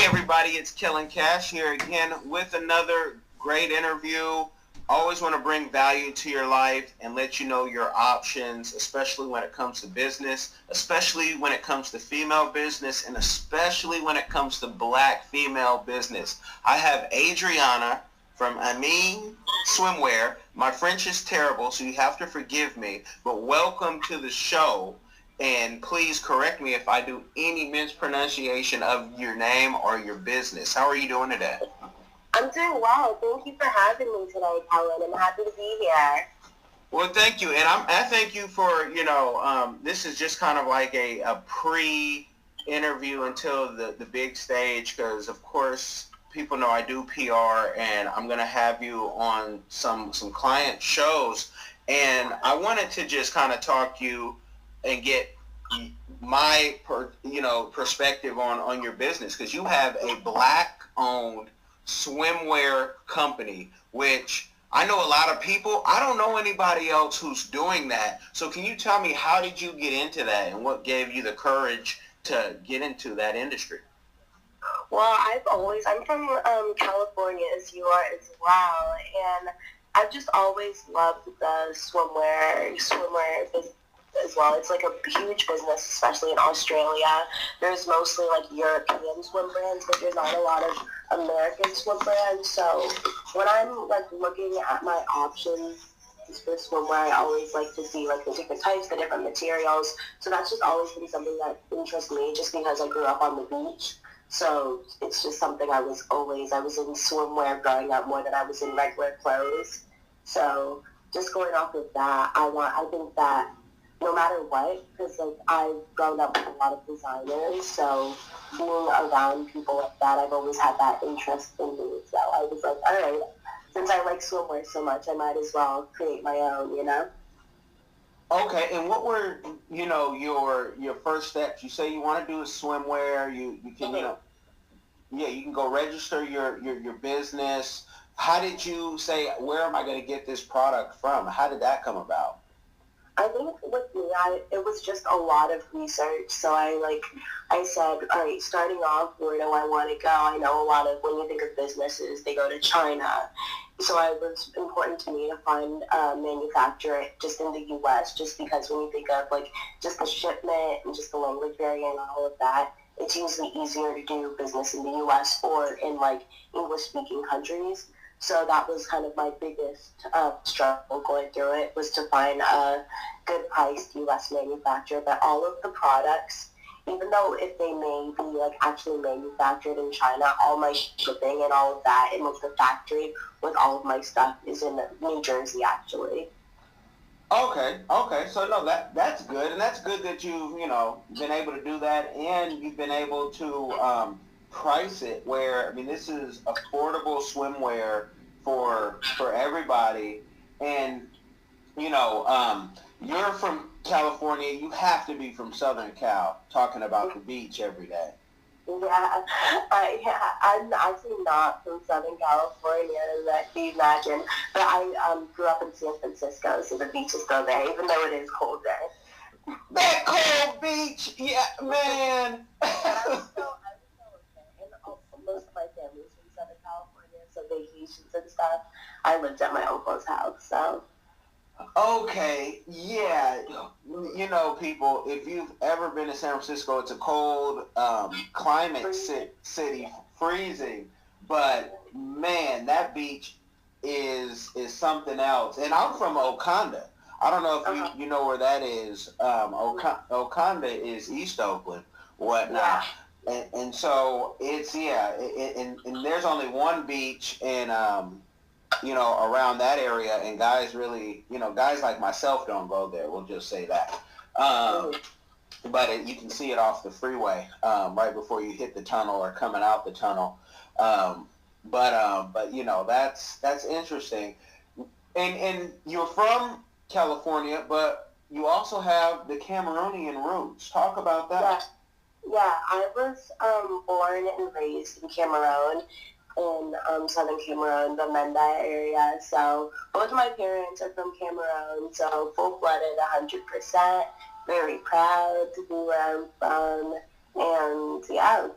everybody, it's Kellen Kash here again with another great interview. Always want to bring value to your life and let you know your options, especially when it comes to business, especially when it comes to female business, and especially when it comes to black female business. I have Adrianna from Aimes Swimwear. My French is terrible, so you have to forgive me, but welcome to the show. And please correct me if I do any mispronunciation of your name or your business. How are you doing today? I'm doing well. Thank you for having me today, Kellen. I'm happy to be here. Well, thank you. And I thank you for, this is just kind of like a pre-interview until the big stage because, of course, people know I do PR and I'm going to have you on some client shows. And I wanted to just kind of talk to you and get my perspective on your business because you have a black-owned swimwear company, which I know a lot of people. I don't know anybody else who's doing that. So can you tell me, how did you get into that and what gave you the courage to get into that industry? Well, I'm from California, as you are as well, and I've just always loved the swimwear business as well. It's like a huge business, especially in Australia. There's mostly like European swim brands, but there's not a lot of American swim brands. So when I'm like looking at my options for swimwear, I always like to see like the different types, the different materials. So that's just always been something that interests me just because I grew up on the beach. So it's just something I was in swimwear growing up more than I was in regular clothes. So just going off of that, I think that no matter what, because like I've grown up with a lot of designers, so being around people like that, I've always had that interest in me. So I was like, all right, since I like swimwear so much, I might as well create my own, Okay, and what were your first steps? You say you want to do a swimwear. You can you can go register your business. How did you say, where am I going to get this product from? How did that come about? I think with me, it was just a lot of research. So I said, all right, starting off, where do I want to go? I know a lot of, when you think of businesses, they go to China. So it was important to me to find a manufacturer just in the U.S., just because when you think of like just the shipment and just the language barrier and all of that, it's usually easier to do business in the U.S. or in like English-speaking countries. So that was kind of my biggest struggle going through it, was to find a good priced U.S. manufacturer. But all of the products, even though if they may be like actually manufactured in China, all my shipping and all of that, and like the factory with all of my stuff is in New Jersey actually. Okay. So no, that's good, and that's good that you've been able to do that, and you've been able to price it where, I mean, this is affordable swimwear for everybody. And you're from California. You have to be from Southern Cal, talking about the beach every day. Yeah, I'm actually not from Southern California, as you imagine, but I grew up in San Francisco, so the beach is still there, even though it is cold there. That cold beach, yeah, man. Most of my family's from Southern California, so vacations and stuff, I lived at my uncle's house, so. Okay, yeah. People, if you've ever been to San Francisco, it's a cold climate city, freezing. But, man, that beach is something else. And I'm from Oconda. I don't know if you know where that is. Oconda is East Oakland, whatnot. Yeah. And so it's, and there's only one beach in, around that area, and guys really, guys like myself don't go there, we'll just say that. But you can see it off the freeway right before you hit the tunnel or coming out the tunnel. But that's interesting. And you're from California, but you also have the Cameroonian roots. Talk about that. Yeah, I was born and raised in Cameroon, in southern Cameroon, the Menda area. So both my parents are from Cameroon, so full-blooded 100%. Very proud to be where I'm from, and yeah.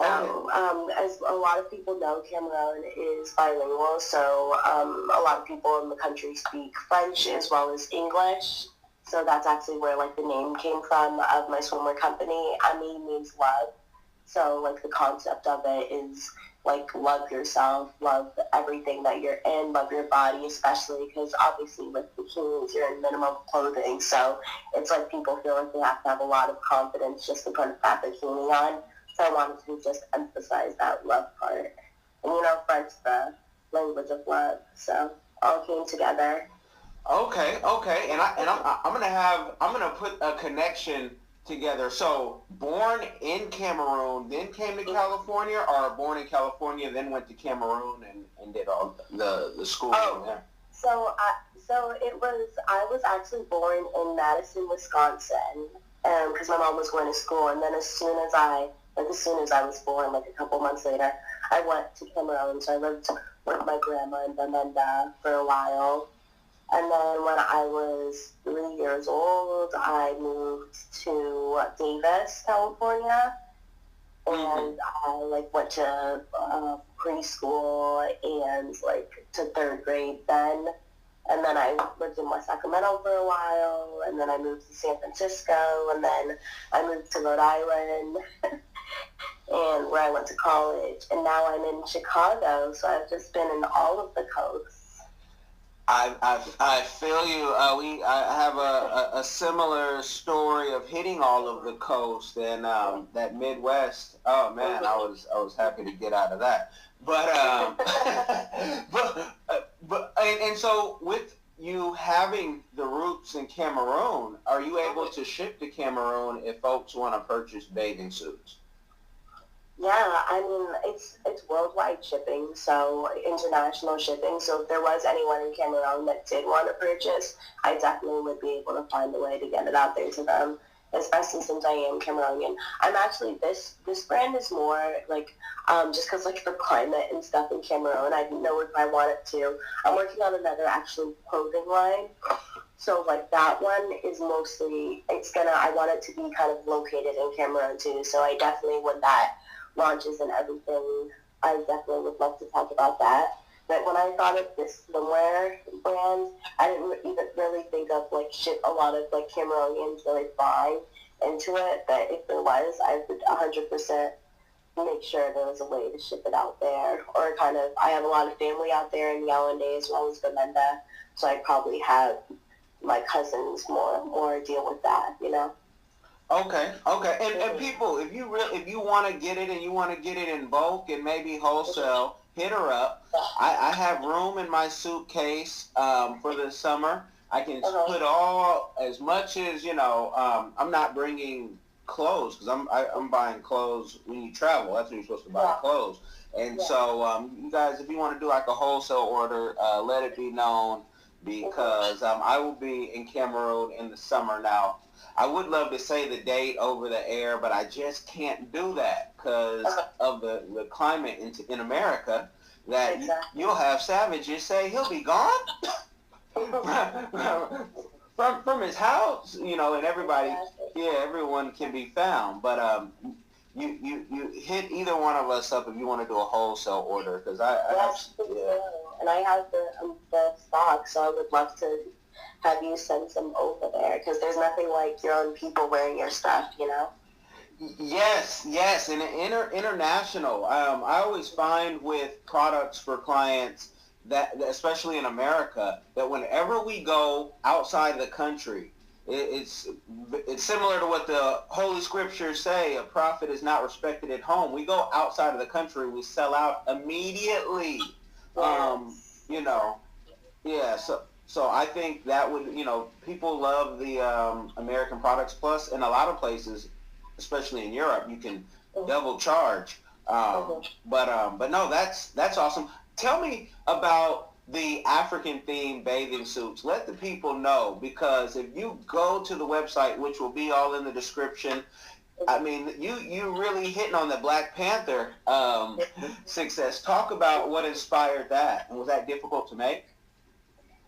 So, as a lot of people know, Cameroon is bilingual, so a lot of people in the country speak French as well as English. So that's actually where like the name came from of my swimwear company. Ami means love. So like the concept of it is like love yourself, love everything that you're in, love your body, especially because obviously with bikinis you're in minimum clothing. So it's like people feel like they have to have a lot of confidence just to put that bikini on. So I wanted to just emphasize that love part. And French, the language of love. So all came together. Okay, and I'm gonna put a connection together. So born in Cameroon, then came to California, or born in California, then went to Cameroon and did all the schooling there. So I was actually born in Madison, Wisconsin, because my mom was going to school, and then as soon as I was born, like a couple months later, I went to Cameroon. So I lived with my grandma in Bamenda for a while. And then when I was 3 years old, I moved to Davis, California. And I went to preschool and to third grade then. And then I lived in West Sacramento for a while, and then I moved to San Francisco, and then I moved to Rhode Island, and where I went to college. And now I'm in Chicago, so I've just been in all of the coasts. I feel you. I have a similar story of hitting all of the coast and that Midwest. Oh man, I was happy to get out of that. But and so with you having the roots in Cameroon, are you able to ship to Cameroon if folks want to purchase bathing suits? Yeah, I mean, it's worldwide shipping, so international shipping. So if there was anyone in Cameroon that did want to purchase, I definitely would be able to find a way to get it out there to them, especially since I am Cameroonian. I'm actually, this brand is more just because the climate and stuff in Cameroon, I didn't know if I wanted to. I'm working on another actually clothing line. So that one is mostly, I want it to be kind of located in Cameroon too. So I definitely, when that launches and everything, I definitely would love to talk about that. But when I thought of this swimwear brand, I didn't even really think of ship a lot of Cameroonians really buying into it. But if there was, I would 100% make sure there was a way to ship it out there. Or I have a lot of family out there in Yaoundé as well as Bamenda, so I'd probably have my cousins more deal with that, Okay. And people, if you want to get it and you want to get it in bulk and maybe wholesale, hit her up. I have room in my suitcase for the summer. I can put as much as I'm not bringing clothes because I'm buying clothes when you travel. That's when you're supposed to buy clothes. And so you guys, if you want to do a wholesale order, let it be known because I will be in Cameroon in the summer now. I would love to say the date over the air, but I just can't do that because of the climate in America. That you'll have savages say he'll be gone from his house, and everybody, everyone can be found. But you hit either one of us up if you want to do a wholesale order because and I have the stock, so I would love to have you send some over there because there's nothing like your own people wearing your stuff, Yes, and international. I always find with products for clients that, especially in America, that whenever we go outside the country, it's similar to what the Holy Scriptures say, a prophet is not respected at home. We go outside of the country, we sell out immediately. So I think that would, people love the American products. Plus, in a lot of places, especially in Europe, you can double charge. But no, that's awesome. Tell me about the African themed bathing suits. Let the people know, because if you go to the website, which will be all in the description, I mean, you really hitting on the Black Panther success. Talk about what inspired that, and was that difficult to make?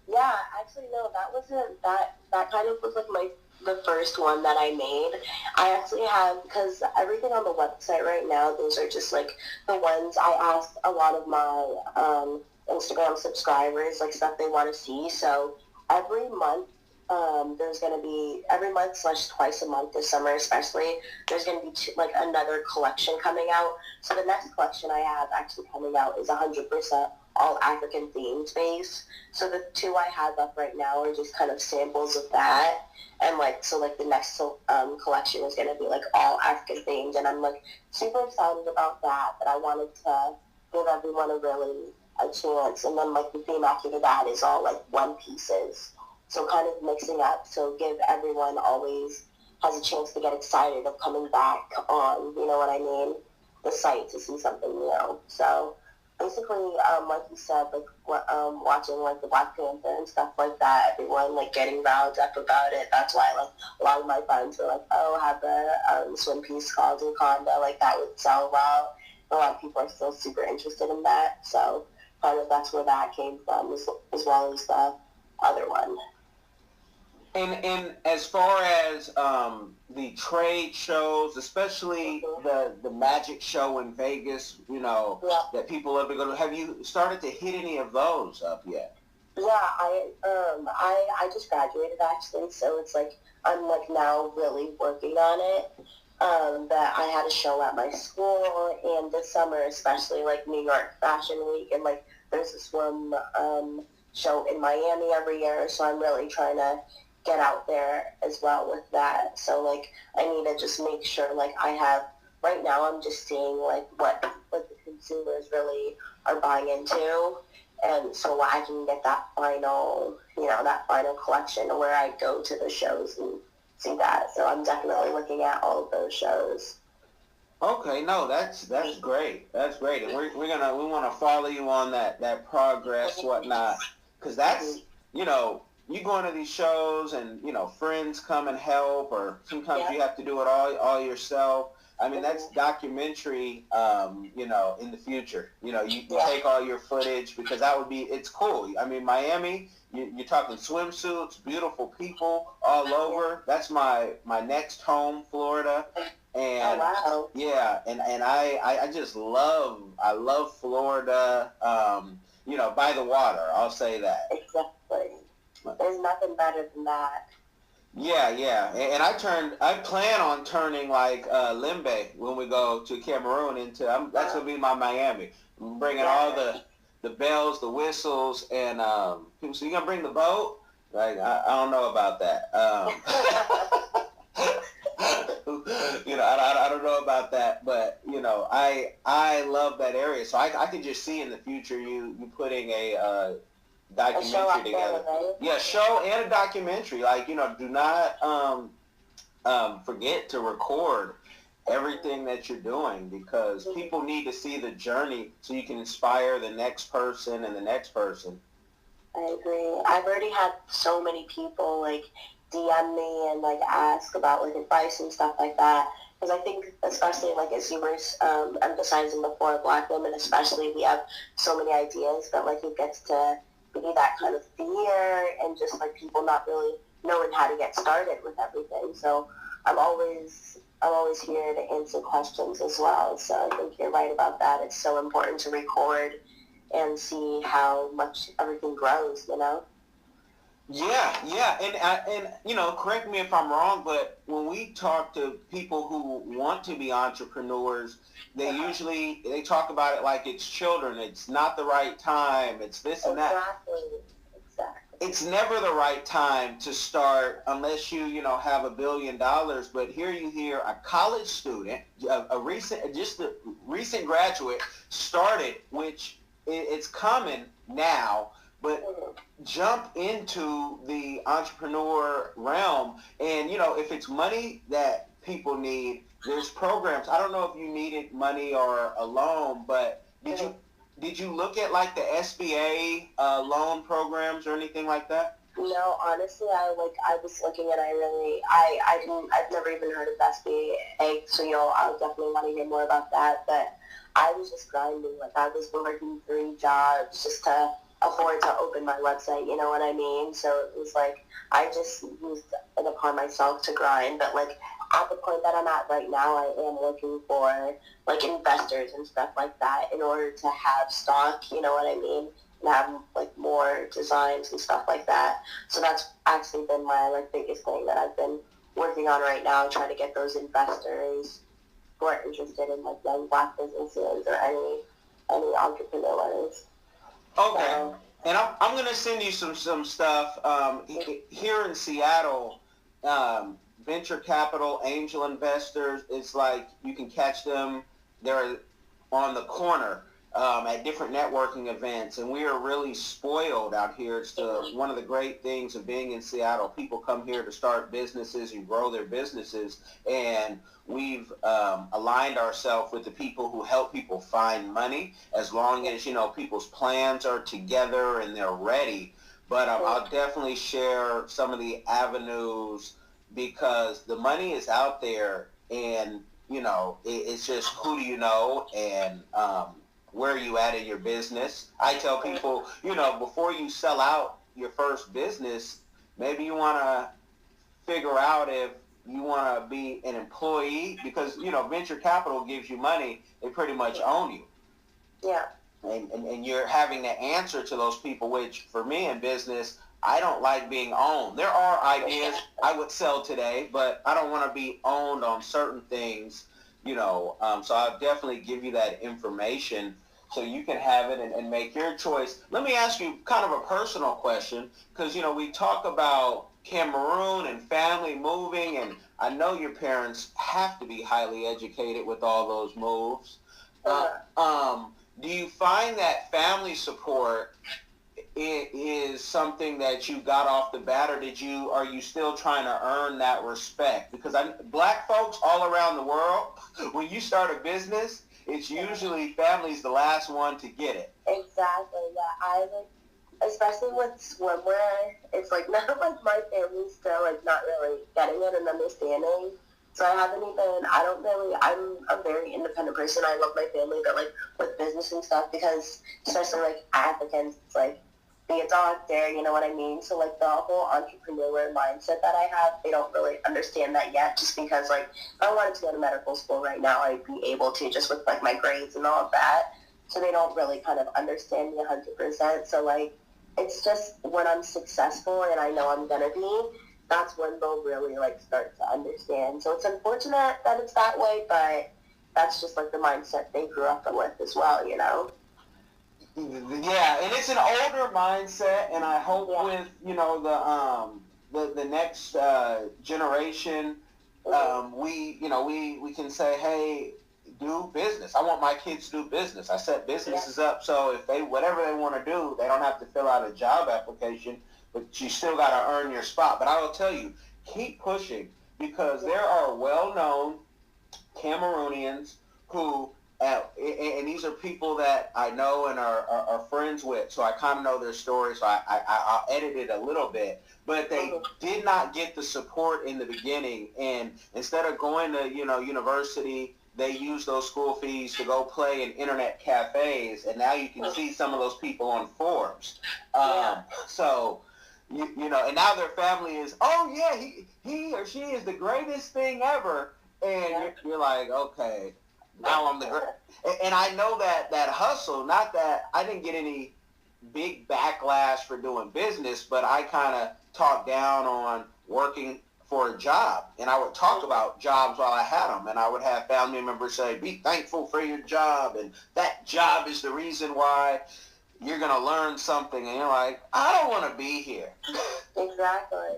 Yeah, actually, no, that wasn't, that kind of was my the first one that I made. I actually have, because everything on the website right now, those are just like the ones I asked a lot of my Instagram subscribers, like stuff they want to see. So every month, there's going to be, every month / twice a month this summer especially, there's going to be like another collection coming out. So the next collection I have actually coming out is 100% all African themed based. So the two I have up right now are just kind of samples of that. And like, so like the next collection is going to be like all African themed. And I'm like super excited about that, but I wanted to give everyone a chance. And then like the theme after that is all like one pieces. So kind of mixing up, so give everyone always has a chance to get excited of coming back on, you know what I mean, the site to see something new. So basically, like you said, like watching like the Black Panther and stuff like that, everyone like getting riled up about it. That's why like a lot of my friends were like, oh, have the swim piece called Wakanda, like that would sell well. A lot of people are still super interested in that. So kind of that's where that came from, as well as the other one. And as far as the trade shows, especially the magic show in Vegas, you know, that people love to go to, have you started to hit any of those up yet? Yeah, I just graduated actually, so it's like I'm like now really working on it. That I had a show at my school, and this summer especially like New York Fashion Week, and like there's a swim show in Miami every year, so I'm really trying to get out there as well with that. So like I need to just make sure like I have, right now I'm just seeing like what the consumers really are buying into, and so I can get that final, you know, that final collection where I go to the shows and see that. So I'm definitely looking at all of those shows. Okay, no, that's great. That's great, and we want to follow you on that progress, whatnot, because that's, you know, you go into these shows and, you know, friends come and help, or sometimes you have to do it all yourself. I mean, that's documentary, you know, in the future. You know, you take all your footage, because that would be, it's cool. I mean, Miami, you're talking swimsuits, beautiful people all over. That's my next home, Florida. And and I just love Florida, you know, by the water. I'll say that. Exactly. There's nothing better than that. Yeah, and I plan on turning like Limbe when we go to Cameroon into. That's gonna be my Miami. I'm bringing all the bells, the whistles, and people. So you gonna bring the boat? Like I don't know about that. You know, I don't know about that, but you know, I love that area. So I can just see in the future you putting a documentary together. Yeah, show and a documentary. Like, you know, do not forget to record everything that you're doing, because people need to see the journey so you can inspire the next person and the next person. I agree. I've already had so many people like DM me and like ask about like advice and stuff like that. Because I think, especially like as you were emphasizing before, Black women especially, we have so many ideas, but like it gets to be that kind of fear and just like people not really knowing how to get started with everything. So I'm always here to answer questions as well. So I think you're right about that. It's so important to record and see how much everything grows, you know? Yeah, and you know, correct me if I'm wrong, but when we talk to people who want to be entrepreneurs, they talk about it like it's children. It's not the right time. It's this and that. Exactly. It's never the right time to start unless you have $1 billion. But here you hear a college student, a recent graduate started, which it's coming now, but jump into the entrepreneur realm. And, if it's money that people need, there's programs. I don't know if you needed money or a loan, but did you look at like the SBA loan programs or anything like that? No, honestly, I was looking and I've never even heard of SBA, so I'll definitely want to hear more about that. But I was just grinding, like I was working 3 jobs just to afford to open my website, you know what I mean? So it was like, I just used it upon myself to grind. But like at the point that I'm at right now, I am looking for like investors and stuff like that in order to have stock, you know what I mean? And have like more designs and stuff like that. So that's actually been my like biggest thing that I've been working on right now, trying to get those investors who are interested in like young Black businesses or any entrepreneurs. Okay. So, And I'm going to send you some stuff. Here in Seattle, venture capital, angel investors, it's like you can catch them. They're on the corner at different networking events. And we are really spoiled out here. It's one of the great things of being in Seattle. People come here to start businesses and grow their businesses. And we've aligned ourselves with the people who help people find money, as long as, people's plans are together and they're ready. But I'll definitely share some of the avenues, because the money is out there, and, it's just who do you know, and where are you at in your business. I tell people, before you sell out your first business, maybe you want to figure out if you want to be an employee, because venture capital gives you money. They pretty much own you. Yeah. And you're having to answer to those people, which for me in business, I don't like being owned. There are ideas I would sell today, but I don't want to be owned on certain things, so I'll definitely give you that information so you can have it and make your choice. Let me ask you kind of a personal question, because we talk about Cameroon and family moving, and I know your parents have to be highly educated with all those moves. Do you find that family support is something that you got off the bat, or are you still trying to earn that respect? Because Black folks all around the world, when you start a business, it's usually family's the last one to get it. Exactly. Yeah, especially with swimwear, it's like none of like my family's still like not really getting it and understanding. So I'm a very independent person. I love my family, but like with business and stuff, because especially like Africans, it's like be a doctor, you know what I mean? So like the whole entrepreneur mindset that I have, they don't really understand that yet, just because like if I wanted to go to medical school right now, I'd be able to, just with like my grades and all of that. So they don't really kind of understand me 100%. So like it's just when I'm successful and I know I'm gonna be, that's when they'll really like start to understand. So it's unfortunate that it's that way, but that's just like the mindset they grew up with as well, Yeah, and it's an older mindset, and I hope with the next generation, we can say, hey, do business. I want my kids to do business. I set businesses up so if whatever they want to do, they don't have to fill out a job application, but you still got to earn your spot. But I will tell you, keep pushing, because there are well-known Cameroonians who, and these are people that I know and are friends with, so I kind of know their story, so I'll edit it a little bit. But they did not get the support in the beginning, and instead of going to university, they use those school fees to go play in internet cafes, and now you can see some of those people on Forbes. So, and now their family is, oh yeah, he or she is the greatest thing ever, and you're like, okay, now I'm the great. And I know that hustle, not that I didn't get any big backlash for doing business, but I kind of talked down on working for a job, and I would talk about jobs while I had them, and I would have family members say, be thankful for your job, and that job is the reason why you're going to learn something, and you're like, I don't want to be here. Exactly.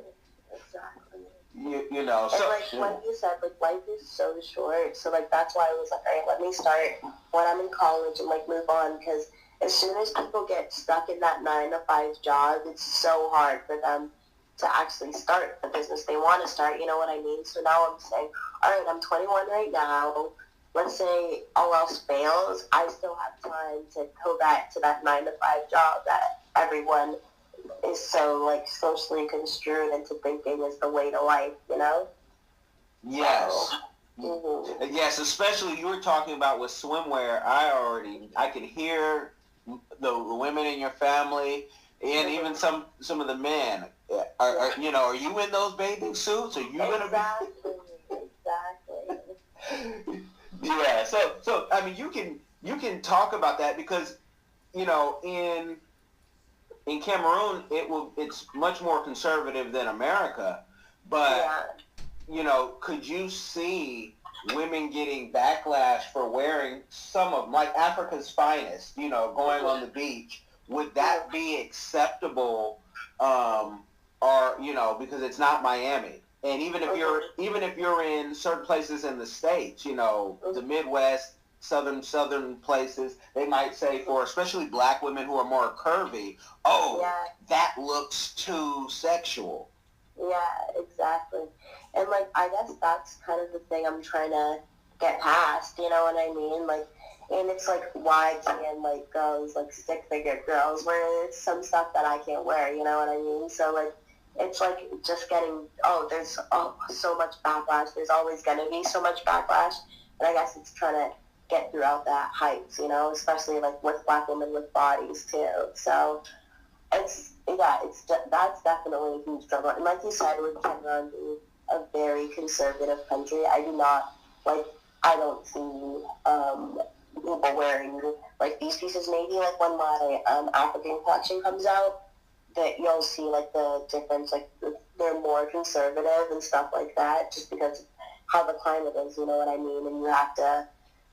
You know, so, and like you said, like life is so short, so like that's why I was like, all right, let me start when I'm in college and like move on, because as soon as people get stuck in that 9-to-5 job, it's so hard for them to actually start the business they want to start, you know what I mean? So now I'm saying, all right, I'm 21 right now. Let's say all else fails, I still have time to go back to that 9-to-5 job that everyone is so like socially construed into thinking is the way to life, you know? Yes. Yes, especially you were talking about with swimwear. I can hear the women in your family, and even some of the men, are you in those bathing suits? Are you gonna be? Exactly. Yeah. So I mean, you can talk about that because in Cameroon it's much more conservative than America, but could you see women getting backlash for wearing some of like Africa's finest, going on the beach? Would that be acceptable? Or because it's not Miami, and even if you're in certain places in the States, the Midwest, southern places, they might say for especially black women who are more curvy, that looks too sexual. Yeah, exactly. And like I guess that's kind of the thing I'm trying to get past, you know what I mean? Like, and it's like why can't like girls, like stick figure girls wear some stuff that I can't wear, you know what I mean? So like it's like just getting there's so much backlash. There's always gonna be so much backlash, and I guess it's trying to get throughout that hype, especially like with black women with bodies too. So that's definitely a huge struggle. And like you said, with Cameroon being a very conservative country, I don't see people wearing like these pieces. Maybe like when my African collection comes out, that you'll see like the difference, like they're more conservative and stuff like that, just because of how the climate is, you know what I mean? And you have to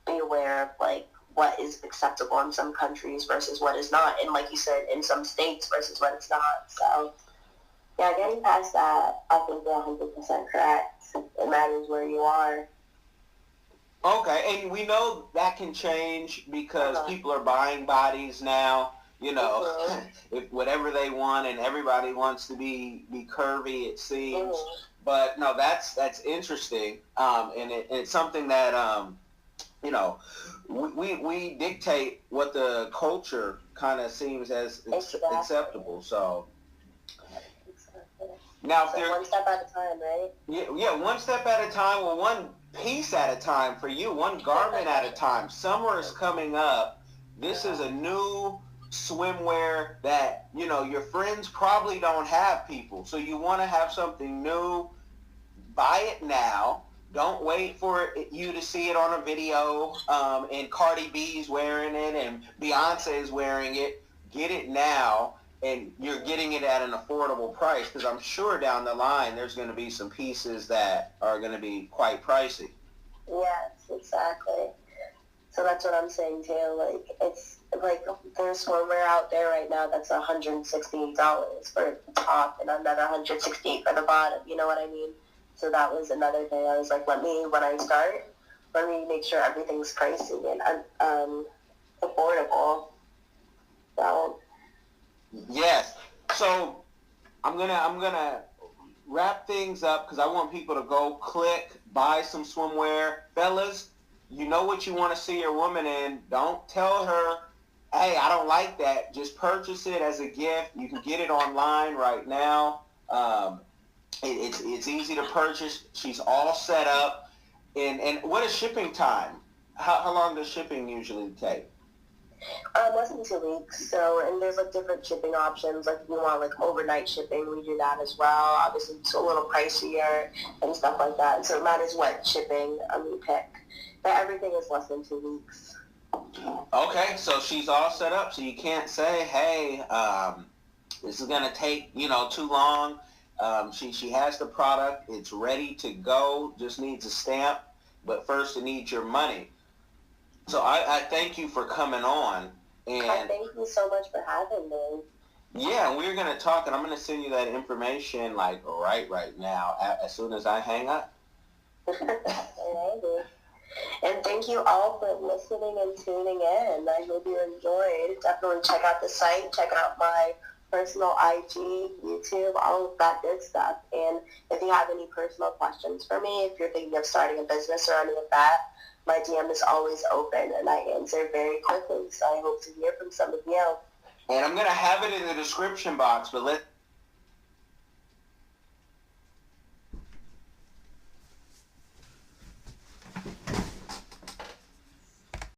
be aware of like what is acceptable in some countries versus what is not, and like you said, in some states versus what it's not. So yeah, getting past that, I think you're 100% correct. It matters where you are. Okay, and we know that can change because people are buying bodies now. If whatever they want, and everybody wants to be curvy, it seems. But no, that's interesting, and it's something that we dictate what the culture kind of seems as acceptable. So now, if one step at a time, right? Yeah, one step at a time, or one piece at a time for you, one garment at a time. Summer is coming up. This is a new swimwear that your friends probably don't have, people, so you want to have something new. Buy it now. Don't wait for you to see it on a video and Cardi B's wearing it and Beyonce is wearing it. Get it now, and you're getting it at an affordable price, because I'm sure down the line there's going to be some pieces that are going to be quite pricey. Yes, exactly. So that's what I'm saying too. Like, it's like there's swimwear out there right now that's $168 for the top and another $168 for the bottom. You know what I mean? So that was another thing. I was like, when I start, let me make sure everything's pricey and affordable. So yes. So I'm gonna wrap things up because I want people to go buy some swimwear, fellas. You know what you want to see your woman in. Don't tell her, hey, I don't like that. Just purchase it as a gift. You can get it online right now. It's easy to purchase. She's all set up. And what is shipping time? How long does shipping usually take? Less than 2 weeks. So, and there's like different shipping options. Like if you want like overnight shipping, we do that as well. Obviously, it's a little pricier and stuff like that. So it matters what shipping you pick. But everything is less than 2 weeks. Okay, so she's all set up. So you can't say, hey, this is going to take, too long. She has the product. It's ready to go. Just needs a stamp. But first it needs your money. So I thank you for coming on. And thank you so much for having me. Yeah, we're going to talk, and I'm going to send you that information like right now as soon as I hang up. Alrighty. And thank you all for listening and tuning in. I hope you enjoyed. Definitely check out the site. Check out my personal IG, YouTube, all of that good stuff. And if you have any personal questions for me, if you're thinking of starting a business or any of that, my DM is always open, and I answer very quickly. So I hope to hear from some of you. And I'm going to have it in the description box, but